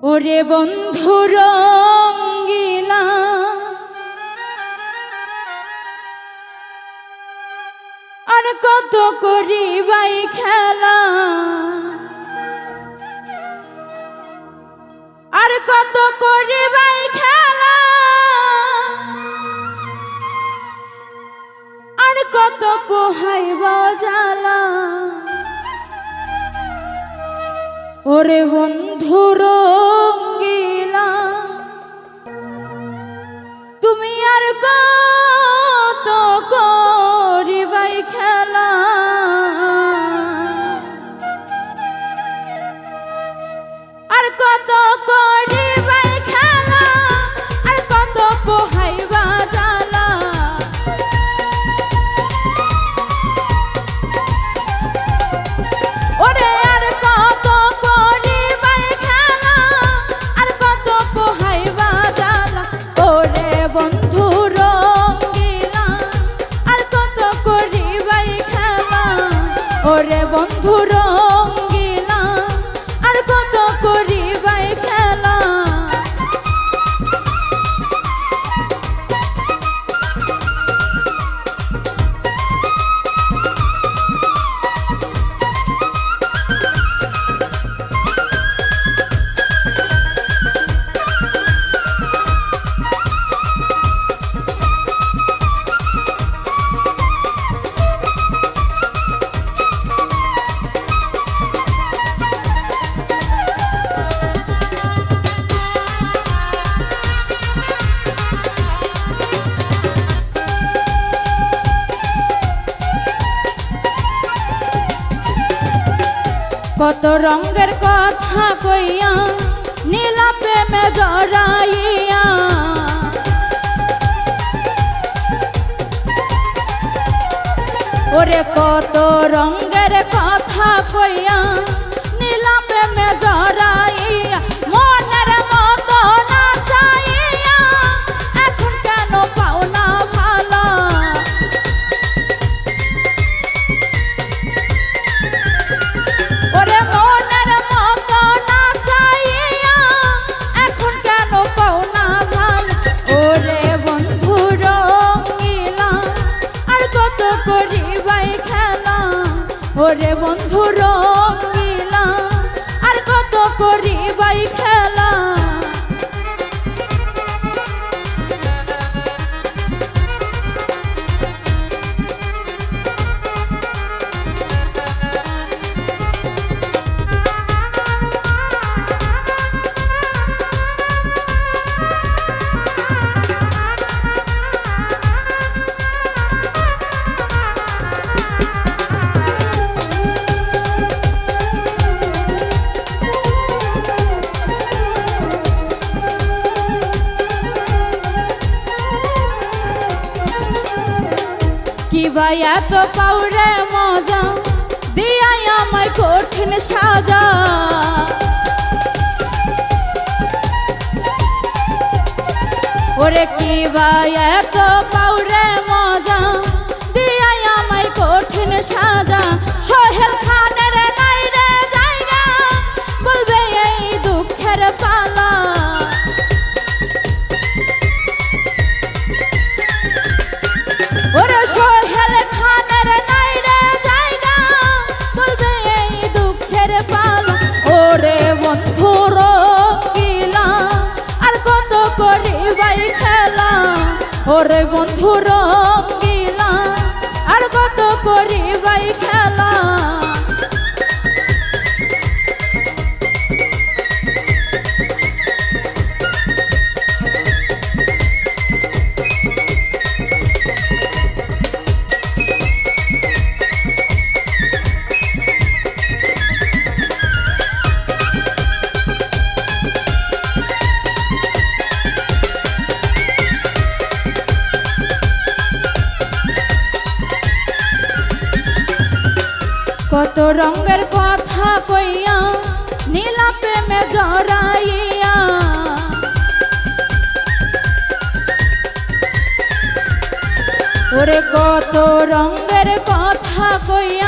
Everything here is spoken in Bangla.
ওরে বন্ধু রঙ্গিলা আর কত করিবাই খেলা, আর কত করিবাই খেলা, আর কত পোহাইব জ্বালা। ওরে বন্ধু রঙ্গিলা তুমি আর কত করিবাই খেলা, আর কত করিবাই খেলা, আর কত পোহাইবা জ্বালা। ওরে আর কত করিবাই খেলা, আর কত পোহাইবা জ্বালা। ওরে বন্ধু রঙ্গিলা আর কত করিবাই খেলা, ওরে বন্ধু রঙ্গিলা আর কত করিবাই খেলা। কত রঙের কথা কইয়া নীলা প্রেমে জড়াইয়া, ওরে কত রঙের কথা কইয়া নীলা প্রেমে জড়াইয়া। মনের মতো না চাইয়া এখন কেন পাও না ভালা। ওরে মনের মতো না চাইয়া এখন কেন পাও না ভালো। ওরে বন্ধু রঙ্গিলা আর কত করিবাই খেলা, ওরে বন্ধু রঙ্গিলা আর কত করিবাই খেলা। কিবা এত পাউরে মজা দিয়াই আমায় কঠিন সাজা। ওরে কিবা এত পাউরে মজা দিয়াই আমায় কঠিন সাজা। সোহেল খানের নাই রে জায়গা বলবে এই দুঃখের পালা। ওরে সোহেল খানের নাই রে জায়গা বলবে এই দুঃখের পালা। ওরে বন্ধু রঙ্গিলা আর কত করিবাই খেলা, ওরে বন্ধু রঙ্গিলা আর কত করিবাই খেলা। কত রঙের কথা কইয়া নীলা প্রেমে জড়াইয়া, ওরে কত রঙের কথা কইয়া